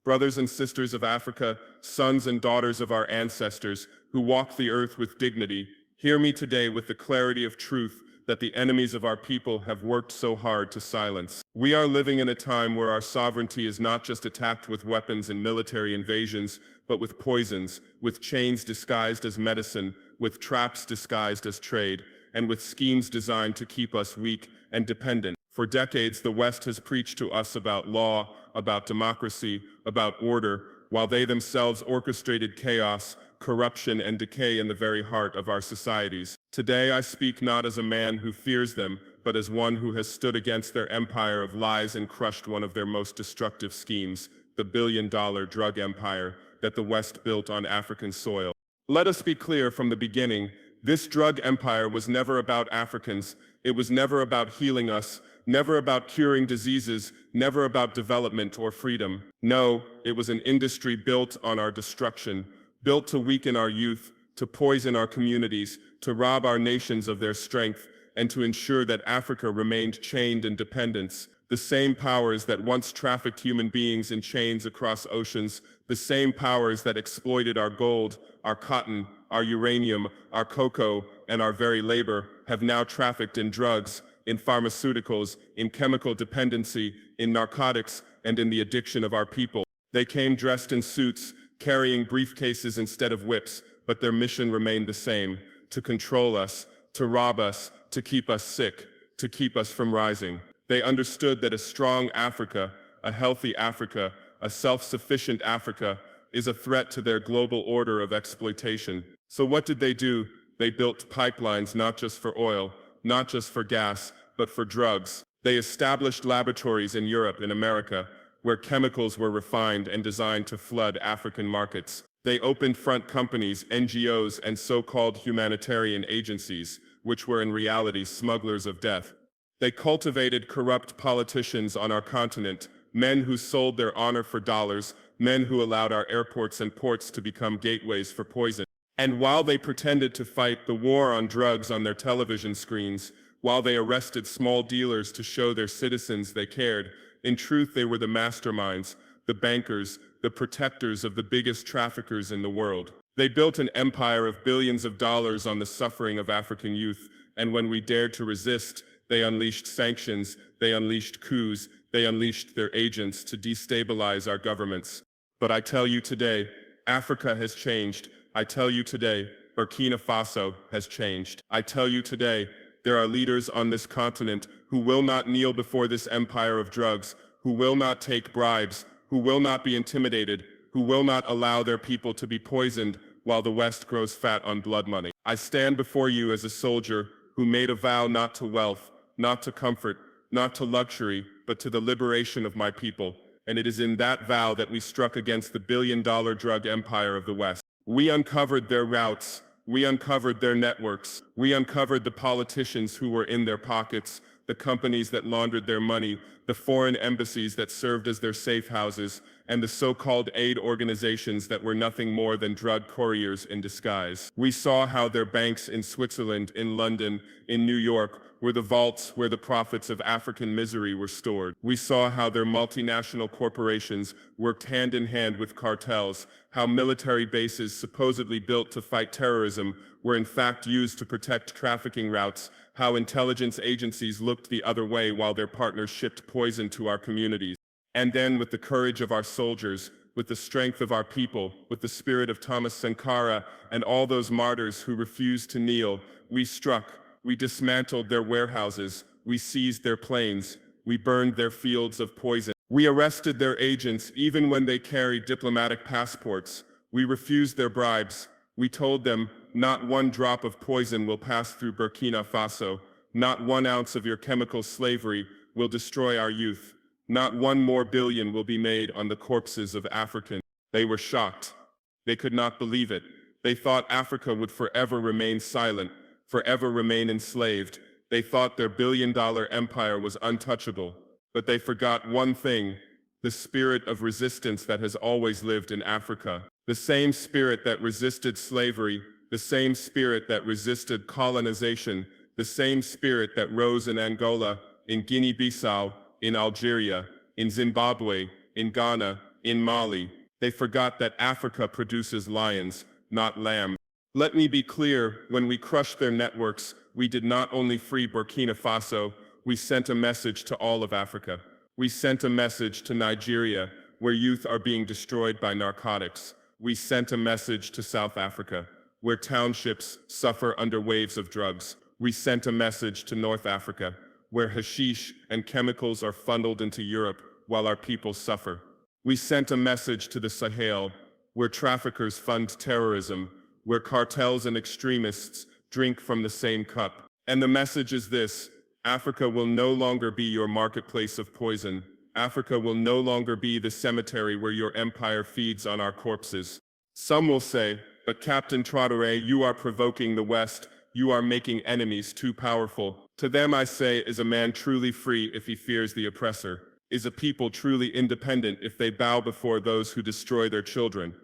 Brothers and sisters of Africa, sons and daughters of our ancestors, who walk the earth with dignity, hear me today with the clarity of truth that the enemies of our people have worked so hard to silence. We are living in a time where our sovereignty is not just attacked with weapons and military invasions, but with poisons, with chains disguised as medicine, with traps disguised as trade, and with schemes designed to keep us weak and dependent. For decades, the West has preached to us about law, about democracy, about order, while they themselves orchestrated chaos, corruption, and decay in the very heart of our societies. Today, I speak not as a man who fears them, but as one who has stood against their empire of lies and crushed one of their most destructive schemes, the billion-dollar drug empire that the West built on African soil. Let us be clear from the beginning, this drug empire was never about Africans, it was never about healing us, never about curing diseases, never about development or freedom. No, it was an industry built on our destruction, built to weaken our youth, to poison our communities, to rob our nations of their strength, and to ensure that Africa remained chained in dependence. The same powers that once trafficked human beings in chains across oceans, the same powers that exploited our gold, our cotton, our uranium, our cocoa, and our very labor, have now trafficked in drugs, in pharmaceuticals, in chemical dependency, in narcotics, and in the addiction of our people. They came dressed in suits, carrying briefcases instead of whips, but their mission remained the same: to control us, to rob us, to keep us sick, to keep us from rising. They understood that a strong Africa, a healthy Africa, a self-sufficient Africa, is a threat to their global order of exploitation. So what did they do? They built pipelines not just for oil, not just for gas, but for drugs. They established laboratories in Europe and America, where chemicals were refined and designed to flood African markets. They opened front companies, NGOs, and so-called humanitarian agencies, which were in reality smugglers of death. They cultivated corrupt politicians on our continent, men who sold their honor for dollars, men who allowed our airports and ports to become gateways for poison. And while they pretended to fight the war on drugs on their television screens, while they arrested small dealers to show their citizens they cared, in truth they were the masterminds, the bankers, the protectors of the biggest traffickers in the world. They built an empire of billions of dollars on the suffering of African youth, and when we dared to resist, they unleashed sanctions, they unleashed coups, they unleashed their agents to destabilize our governments. But I tell you today, Africa has changed. I tell you today, Burkina Faso has changed. I tell you today, there are leaders on this continent who will not kneel before this empire of drugs, who will not take bribes, who will not be intimidated, who will not allow their people to be poisoned while the West grows fat on blood money. I stand before you as a soldier who made a vow not to wealth, not to comfort, not to luxury, but to the liberation of my people. And it is in that vow that we struck against the billion-dollar drug empire of the West. We uncovered their routes, we uncovered their networks, we uncovered the politicians who were in their pockets, the companies that laundered their money, the foreign embassies that served as their safe houses, and the so-called aid organizations that were nothing more than drug couriers in disguise. We saw how their banks in Switzerland, in London, in New York, were the vaults where the profits of African misery were stored. We saw how their multinational corporations worked hand in hand with cartels, how military bases supposedly built to fight terrorism were in fact used to protect trafficking routes, how intelligence agencies looked the other way while their partners shipped poison to our communities. And then, with the courage of our soldiers, with the strength of our people, with the spirit of Thomas Sankara and all those martyrs who refused to kneel, we struck. We dismantled their warehouses, we seized their planes, we burned their fields of poison. We arrested their agents even when they carried diplomatic passports. We refused their bribes. We told them, not one drop of poison will pass through Burkina Faso. Not 1 ounce of your chemical slavery will destroy our youth. Not 1 more billion will be made on the corpses of Africans. They were shocked. They could not believe it. They thought Africa would forever remain silent, forever remain enslaved. They thought their billion-dollar empire was untouchable. But they forgot one thing: the spirit of resistance that has always lived in Africa. The same spirit that resisted slavery, the same spirit that resisted colonization, the same spirit that rose in Angola, in Guinea-Bissau, in Algeria, in Zimbabwe, in Ghana, In Mali, they forgot that Africa produces lions, not lambs. Let me be clear, when we crushed their networks, we did not only free Burkina Faso, we sent a message to all of Africa. We sent a message to Nigeria, where youth are being destroyed by narcotics. We sent a message to South Africa, where townships suffer under waves of drugs. We sent a message to North Africa, where hashish and chemicals are funneled into Europe while our people suffer. We sent a message to the Sahel, where traffickers fund terrorism, where cartels and extremists drink from the same cup. And the message is this: Africa will no longer be your marketplace of poison. Africa will no longer be the cemetery where your empire feeds on our corpses. Some will say, but Captain Traore, you are provoking the West. You are making enemies too powerful. To them I say, is a man truly free if he fears the oppressor? Is a people truly independent if they bow before those who destroy their children?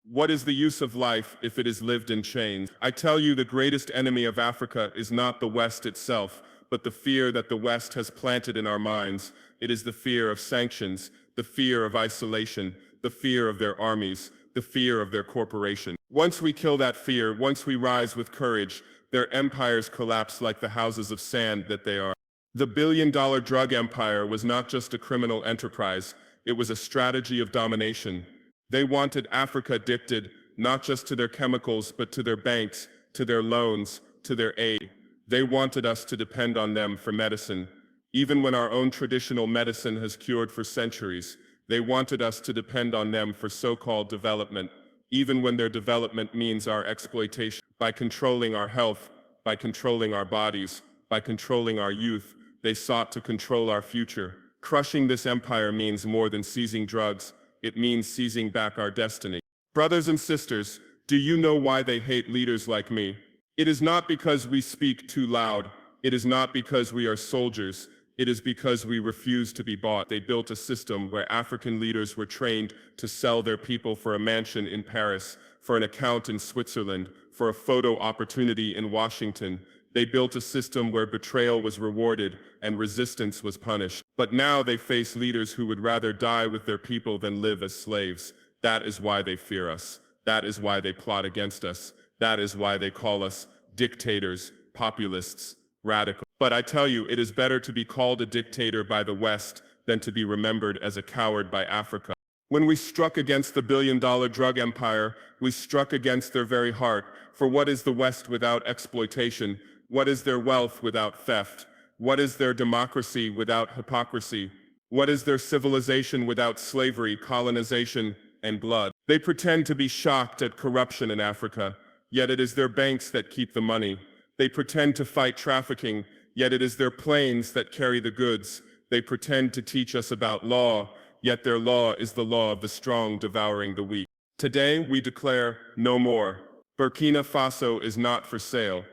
What is the use of life if it is lived in chains? I tell you, the greatest enemy of Africa is not the West itself, but the fear that the West has planted in our minds. It is the fear of sanctions, the fear of isolation, the fear of their armies, the fear of their corporation. Once we kill that fear, once we rise with courage, their empires collapse like the houses of sand that they are. The billion-dollar drug empire was not just a criminal enterprise, it was a strategy of domination. They wanted Africa addicted, not just to their chemicals, but to their banks, to their loans, to their aid. They wanted us to depend on them for medicine. Even when our own traditional medicine has cured for centuries, they wanted us to depend on them for so-called development, even when their development means our exploitation. By controlling our health, by controlling our bodies, by controlling our youth, they sought to control our future. Crushing this empire means more than seizing drugs. It means seizing back our destiny. Brothers and sisters, do you know why they hate leaders like me? It is not because we speak too loud. It is not because we are soldiers. It is because we refuse to be bought. They built a system where African leaders were trained to sell their people for a mansion in Paris, for an account in Switzerland, for a photo opportunity in Washington. They built a system where betrayal was rewarded and resistance was punished. But now they face leaders who would rather die with their people than live as slaves. That is why they fear us. That is why they plot against us. That is why they call us dictators, populists, radicals. But I tell you, it is better to be called a dictator by the West than to be remembered as a coward by Africa. When we struck against the billion-dollar drug empire, we struck against their very heart. For what is the West without exploitation? What is their wealth without theft? What is their democracy without hypocrisy? What is their civilization without slavery, colonization, and blood? They pretend to be shocked at corruption in Africa, yet it is their banks that keep the money. They pretend to fight trafficking, yet it is their planes that carry the goods. They pretend to teach us about law, yet their law is the law of the strong devouring the weak. Today we declare no more. Burkina Faso is not for sale.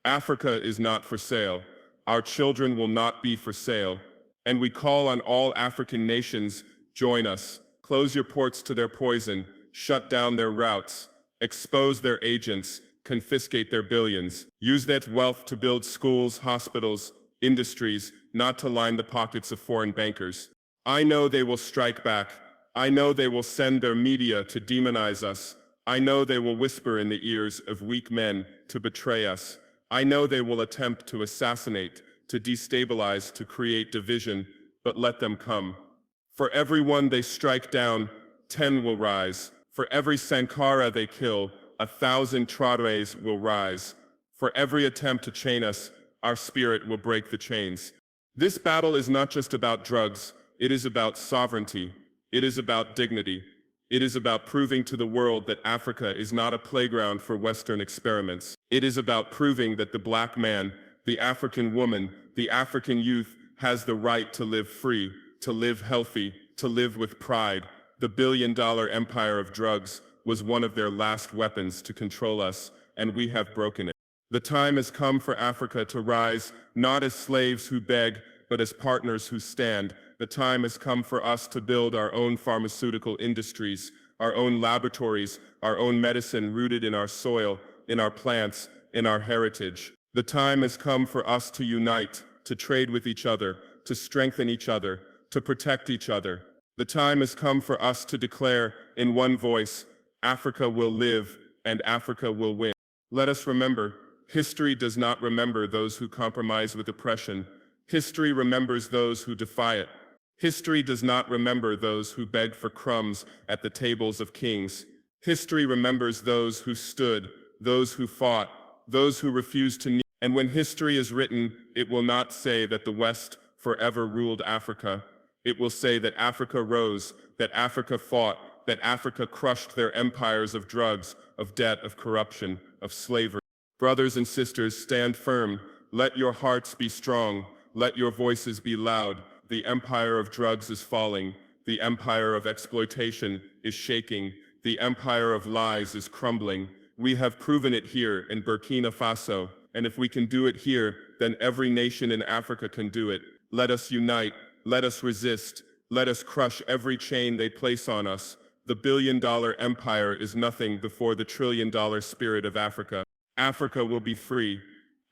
Africa is not for sale. Our children will not be for sale. And we call on all African nations, join us. Close your ports to their poison, shut down their routes, expose their agents, confiscate their billions. Use that wealth to build schools, hospitals, industries, not to line the pockets of foreign bankers. I know they will strike back. I know they will send their media to demonize us. I know they will whisper in the ears of weak men to betray us. I know they will attempt to assassinate, to destabilize, to create division, but let them come. For every one they strike down, 10 will rise. For every Sankara they kill, 1,000 Traores will rise. For every attempt to chain us, our spirit will break the chains. This battle is not just about drugs, it is about sovereignty. It is about dignity. It is about proving to the world that Africa is not a playground for Western experiments. It is about proving that the black man, the African woman, the African youth has the right to live free, to live healthy, to live with pride. The billion-dollar empire of drugs was one of their last weapons to control us, and we have broken it. The time has come for Africa to rise, not as slaves who beg, but as partners who stand. The time has come for us to build our own pharmaceutical industries, our own laboratories, our own medicine rooted in our soil, in our plants, in our heritage. The time has come for us to unite, to trade with each other, to strengthen each other, to protect each other. The time has come for us to declare in one voice, Africa will live and Africa will win. Let us remember, history does not remember those who compromise with oppression. History remembers those who defy it. History does not remember those who beg for crumbs at the tables of kings. History remembers those who stood, those who fought, those who refused to kneel. And when history is written, it will not say that the West forever ruled Africa. It will say that Africa rose, that Africa fought, that Africa crushed their empires of drugs, of debt, of corruption, of slavery. Brothers and sisters, stand firm. Let your hearts be strong. Let your voices be loud. The empire of drugs is falling. The empire of exploitation is shaking. The empire of lies is crumbling. We have proven it here in Burkina Faso, and if we can do it here, then every nation in Africa can do it. Let us unite. Let us resist. Let us crush every chain they place on us. The billion-dollar empire is nothing before the trillion-dollar spirit of Africa. Africa will be free.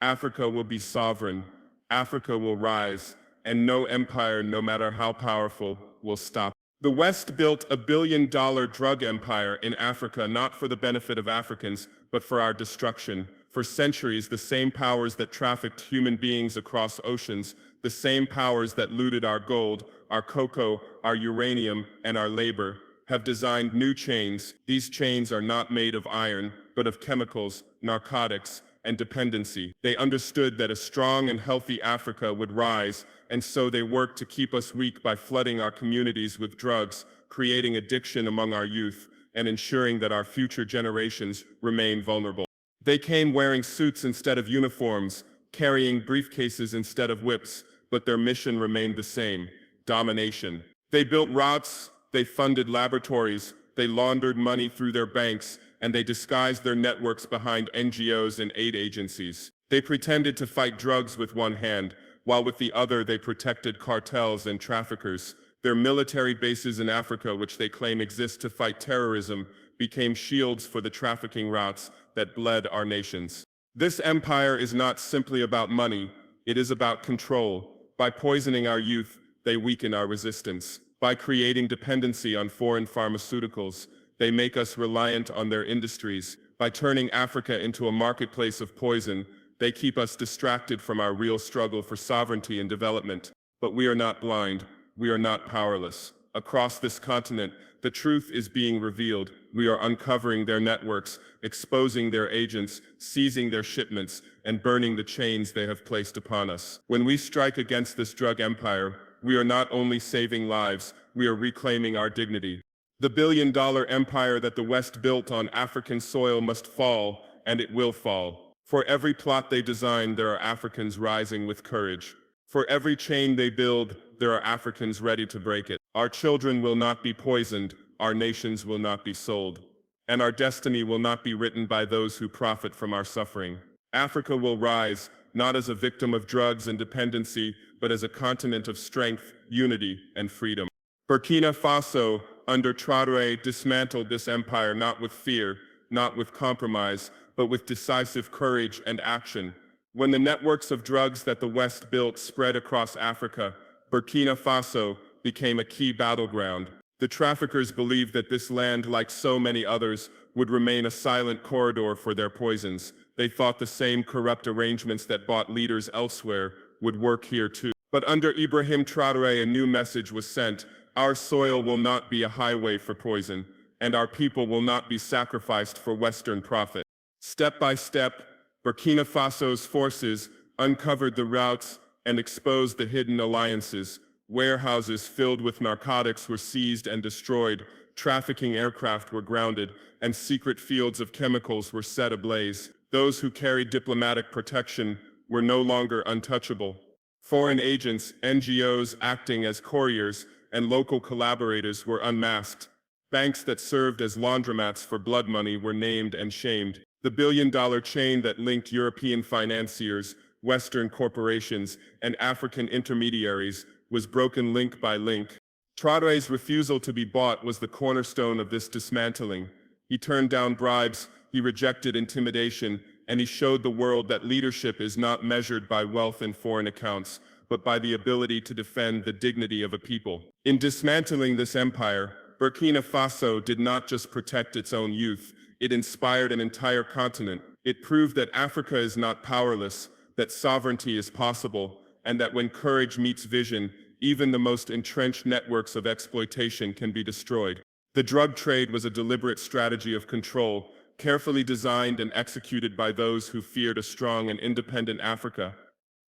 Africa will be sovereign. Africa will rise, and no empire, no matter how powerful, will stop. The West built a billion-dollar drug empire in Africa, not for the benefit of Africans, but for our destruction. For centuries, the same powers that trafficked human beings across oceans, the same powers that looted our gold, our cocoa, our uranium, and our labor, have designed new chains. These chains are not made of iron, but of chemicals, narcotics, and dependency. They understood that a strong and healthy Africa would rise, and so they worked to keep us weak by flooding our communities with drugs, creating addiction among our youth, and ensuring that our future generations remain vulnerable. They came wearing suits instead of uniforms, carrying briefcases instead of whips, but their mission remained the same: domination. They built routes, they funded laboratories, they laundered money through their banks, and they disguised their networks behind NGOs and aid agencies. They pretended to fight drugs with one hand, while with the other they protected cartels and traffickers. Their military bases in Africa, which they claim exist to fight terrorism, became shields for the trafficking routes that bled our nations. This empire is not simply about money, it is about control. By poisoning our youth, they weaken our resistance. By creating dependency on foreign pharmaceuticals, they make us reliant on their industries. By turning Africa into a marketplace of poison, they keep us distracted from our real struggle for sovereignty and development. But we are not blind. We are not powerless. Across this continent, the truth is being revealed. We are uncovering their networks, exposing their agents, seizing their shipments, and burning the chains they have placed upon us. When we strike against this drug empire, we are not only saving lives, we are reclaiming our dignity. The billion-dollar empire that the West built on African soil must fall, and it will fall. For every plot they design, there are Africans rising with courage. For every chain they build, there are Africans ready to break it. Our children will not be poisoned, our nations will not be sold, and our destiny will not be written by those who profit from our suffering. Africa will rise, not as a victim of drugs and dependency, but as a continent of strength, unity, and freedom. Burkina Faso, under Traore, dismantled this empire not with fear, not with compromise, but with decisive courage and action. When the networks of drugs that the West built spread across Africa, Burkina Faso became a key battleground. The traffickers believed that this land, like so many others, would remain a silent corridor for their poisons. They thought the same corrupt arrangements that bought leaders elsewhere would work here too. But under Ibrahim Traoré, a new message was sent. Our soil will not be a highway for poison, and our people will not be sacrificed for Western profit. Step by step, Burkina Faso's forces uncovered the routes and exposed the hidden alliances. Warehouses filled with narcotics were seized and destroyed, trafficking aircraft were grounded, and secret fields of chemicals were set ablaze. Those who carried diplomatic protection were no longer untouchable. Foreign agents, NGOs acting as couriers, and local collaborators were unmasked. Banks that served as laundromats for blood money were named and shamed. The billion-dollar chain that linked European financiers, Western corporations, and African intermediaries was broken link by link. Traoré's refusal to be bought was the cornerstone of this dismantling. He turned down bribes, he rejected intimidation, and he showed the world that leadership is not measured by wealth and foreign accounts, but by the ability to defend the dignity of a people. In dismantling this empire, Burkina Faso did not just protect its own youth, it inspired an entire continent. It proved that Africa is not powerless, that sovereignty is possible, and that when courage meets vision, even the most entrenched networks of exploitation can be destroyed. The drug trade was a deliberate strategy of control, carefully designed and executed by those who feared a strong and independent Africa.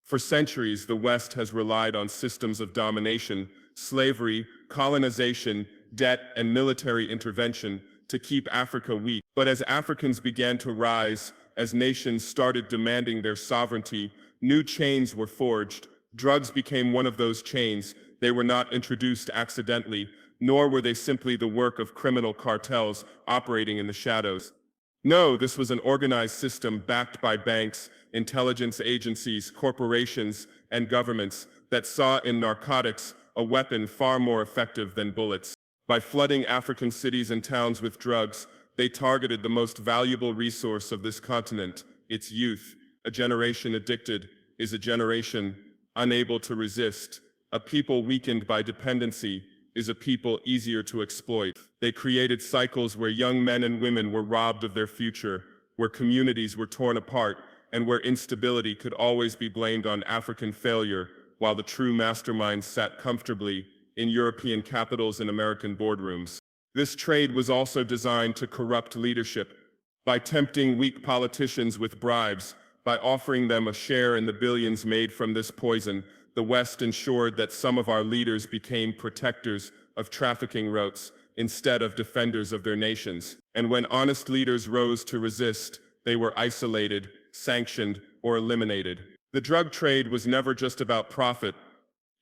For centuries, the West has relied on systems of domination, slavery, colonization, debt, and military intervention to keep Africa weak. But as Africans began to rise, as nations started demanding their sovereignty, new chains were forged. Drugs became one of those chains. They were not introduced accidentally, nor were they simply the work of criminal cartels operating in the shadows. No, this was an organized system backed by banks, intelligence agencies, corporations, and governments that saw in narcotics a weapon far more effective than bullets. By flooding African cities and towns with drugs, they targeted the most valuable resource of this continent, its youth. A generation addicted is a generation unable to resist. A people weakened by dependency is a people easier to exploit. They created cycles where young men and women were robbed of their future, where communities were torn apart, and where instability could always be blamed on African failure, while the true masterminds sat comfortably in European capitals and American boardrooms. This trade was also designed to corrupt leadership. By tempting weak politicians with bribes, by offering them a share in the billions made from this poison, the West ensured that some of our leaders became protectors of trafficking routes instead of defenders of their nations. And when honest leaders rose to resist, they were isolated, sanctioned, or eliminated. The drug trade was never just about profit.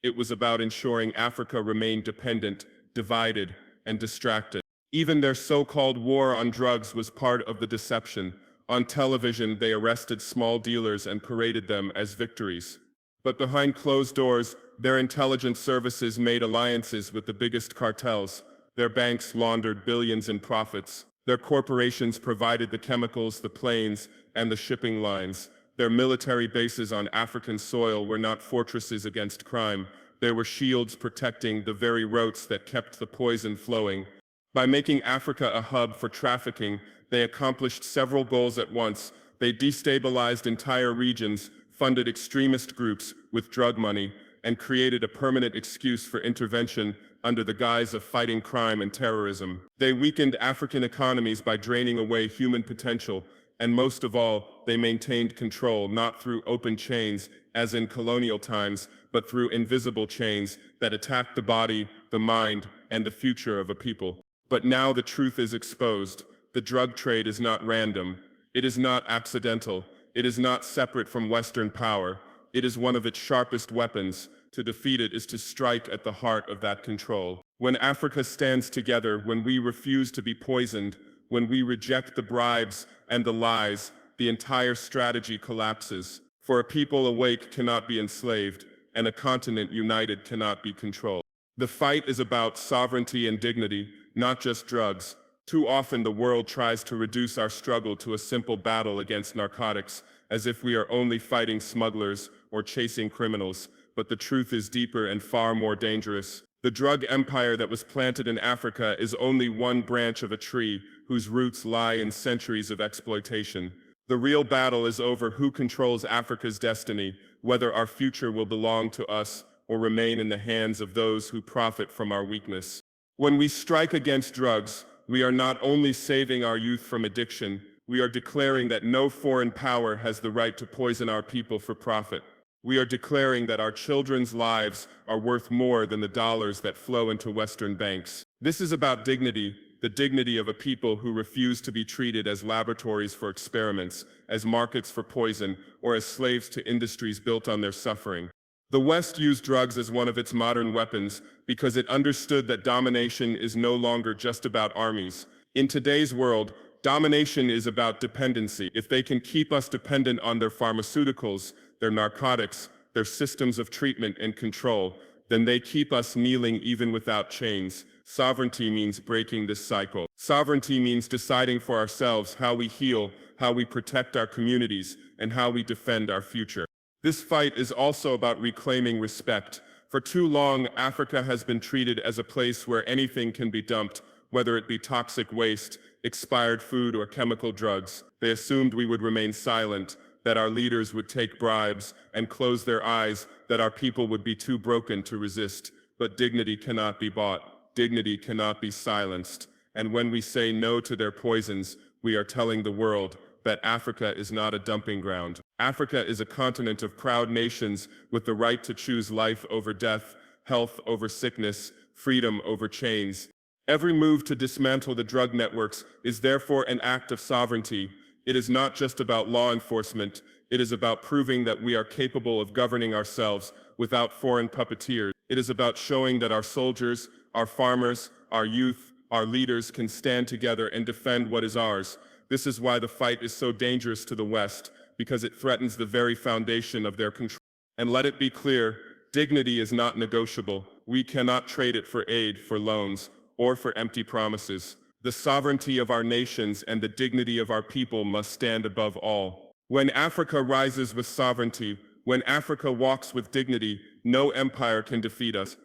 It was about ensuring Africa remained dependent, divided, and distracted. Even their so-called war on drugs was part of the deception. On television, they arrested small dealers and paraded them as victories. But behind closed doors, their intelligence services made alliances with the biggest cartels. Their banks laundered billions in profits. Their corporations provided the chemicals, the planes, and the shipping lines. Their military bases on African soil were not fortresses against crime. They were shields protecting the very roads that kept the poison flowing. By making Africa a hub for trafficking, they accomplished several goals at once. They destabilized entire regions, funded extremist groups with drug money, and created a permanent excuse for intervention under the guise of fighting crime and terrorism. They weakened African economies by draining away human potential, and most of all, they maintained control not through open chains, as in colonial times, but through invisible chains that attacked the body, the mind, and the future of a people. But now the truth is exposed. The drug trade is not random. It is not accidental. It is not separate from Western power. It is one of its sharpest weapons. To defeat it is to strike at the heart of that control. When Africa stands together, when we refuse to be poisoned, when we reject the bribes and the lies, the entire strategy collapses. For a people awake cannot be enslaved, and a continent united cannot be controlled. The fight is about sovereignty and dignity, not just drugs. Too often the world tries to reduce our struggle to a simple battle against narcotics, as if we are only fighting smugglers or chasing criminals, but the truth is deeper and far more dangerous. The drug empire that was planted in Africa is only one branch of a tree whose roots lie in centuries of exploitation. The real battle is over who controls Africa's destiny, whether our future will belong to us or remain in the hands of those who profit from our weakness. When we strike against drugs, we are not only saving our youth from addiction, we are declaring that no foreign power has the right to poison our people for profit. We are declaring that our children's lives are worth more than the dollars that flow into Western banks. This is about dignity, the dignity of a people who refuse to be treated as laboratories for experiments, as markets for poison, or as slaves to industries built on their suffering. The West used drugs as one of its modern weapons because it understood that domination is no longer just about armies. In today's world, domination is about dependency. If they can keep us dependent on their pharmaceuticals, their narcotics, their systems of treatment and control, then they keep us kneeling even without chains. Sovereignty means breaking this cycle. Sovereignty means deciding for ourselves how we heal, how we protect our communities, and how we defend our future. This fight is also about reclaiming respect For too long, Africa has been treated as a place where anything can be dumped, whether it be toxic waste, expired food, or chemical drugs. They assumed we would remain silent, that our leaders would take bribes and close their eyes, that our people would be too broken to resist. But dignity cannot be bought. Dignity cannot be silenced. And when we say no to their poisons, we are telling the world that Africa is not a dumping ground. Africa is a continent of proud nations with the right to choose life over death, health over sickness, freedom over chains. Every move to dismantle the drug networks is therefore an act of sovereignty. It is not just about law enforcement. It is about proving that we are capable of governing ourselves without foreign puppeteers. It is about showing that our soldiers, our farmers, our youth, our leaders can stand together and defend what is ours. This is why the fight is so dangerous to the West, because it threatens the very foundation of their control. And let it be clear, dignity is not negotiable. We cannot trade it for aid, for loans, or for empty promises. The sovereignty of our nations and the dignity of our people must stand above all. When Africa rises with sovereignty, when Africa walks with dignity, no empire can defeat us.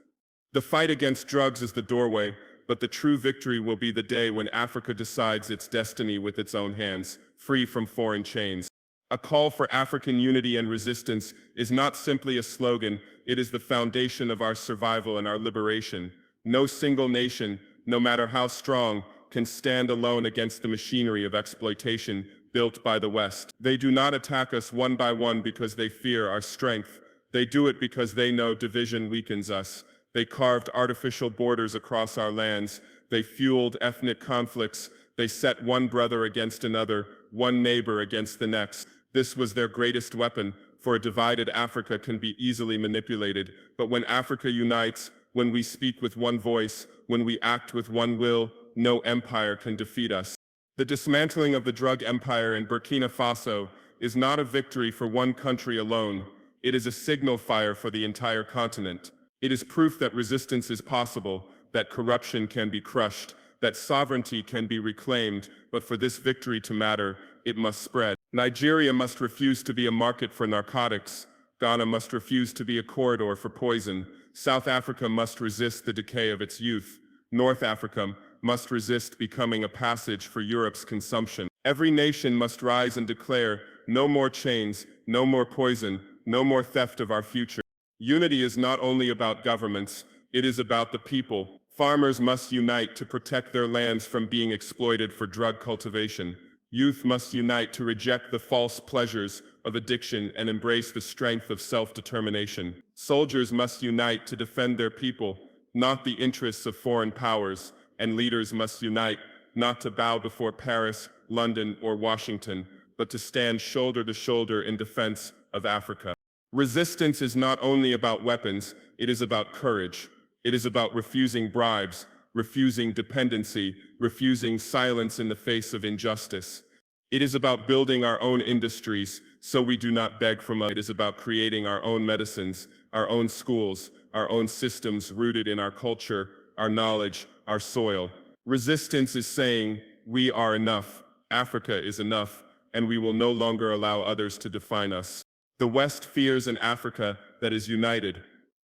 The fight against drugs is the doorway, but the true victory will be the day when Africa decides its destiny with its own hands, free from foreign chains. A call for African unity and resistance is not simply a slogan, it is the foundation of our survival and our liberation. No single nation, no matter how strong, can stand alone against the machinery of exploitation built by the West. They do not attack us one by one because they fear our strength. They do it because they know division weakens us. They carved artificial borders across our lands. They fueled ethnic conflicts. They set one brother against another, one neighbor against the next. This was their greatest weapon, for a divided Africa can be easily manipulated. But when Africa unites, when we speak with one voice, when we act with one will, no empire can defeat us. The dismantling of the drug empire in Burkina Faso is not a victory for one country alone. It is a signal fire for the entire continent. It is proof that resistance is possible, that corruption can be crushed, that sovereignty can be reclaimed, but for this victory to matter, it must spread. Nigeria must refuse to be a market for narcotics. Ghana must refuse to be a corridor for poison. South Africa must resist the decay of its youth. North Africa must resist becoming a passage for Europe's consumption. Every nation must rise and declare, no more chains, no more poison, no more theft of our future. Unity is not only about governments, it is about the people. Farmers must unite to protect their lands from being exploited for drug cultivation. Youth must unite to reject the false pleasures of addiction and embrace the strength of self-determination. Soldiers must unite to defend their people, not the interests of foreign powers, and leaders must unite, not to bow before Paris, London, or Washington, but to stand shoulder to shoulder in defense of Africa. Resistance is not only about weapons, it is about courage. It is about refusing bribes, refusing dependency, refusing silence in the face of injustice. It is about building our own industries so we do not beg from others. It is about creating our own medicines, our own schools, our own systems rooted in our culture, our knowledge, our soil. Resistance is saying, we are enough, Africa is enough, and we will no longer allow others to define us. The West fears an Africa that is united.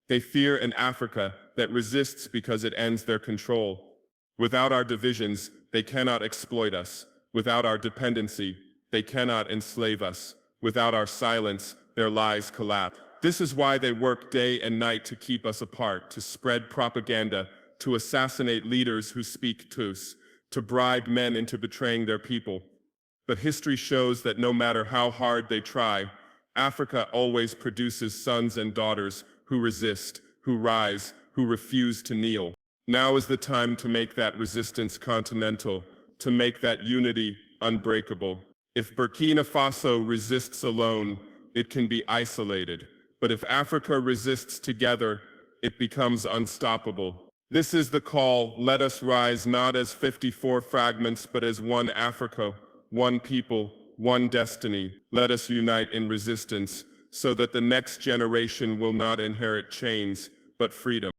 They fear an Africa that resists because it ends their control. Without our divisions, they cannot exploit us. Without our dependency, they cannot enslave us. Without our silence, their lies collapse. This is why they work day and night to keep us apart, to spread propaganda, to assassinate leaders who speak truth, to bribe men into betraying their people. But history shows that no matter how hard they try, Africa always produces sons and daughters who resist, who rise, who refuse to kneel. Now is the time to make that resistance continental, to make that unity unbreakable. If Burkina Faso resists alone, it can be isolated. But if Africa resists together, it becomes unstoppable. This is the call. Let us rise not as 54 fragments, but as one Africa, one people, one destiny. Let us unite in resistance so that the next generation will not inherit chains, but freedom.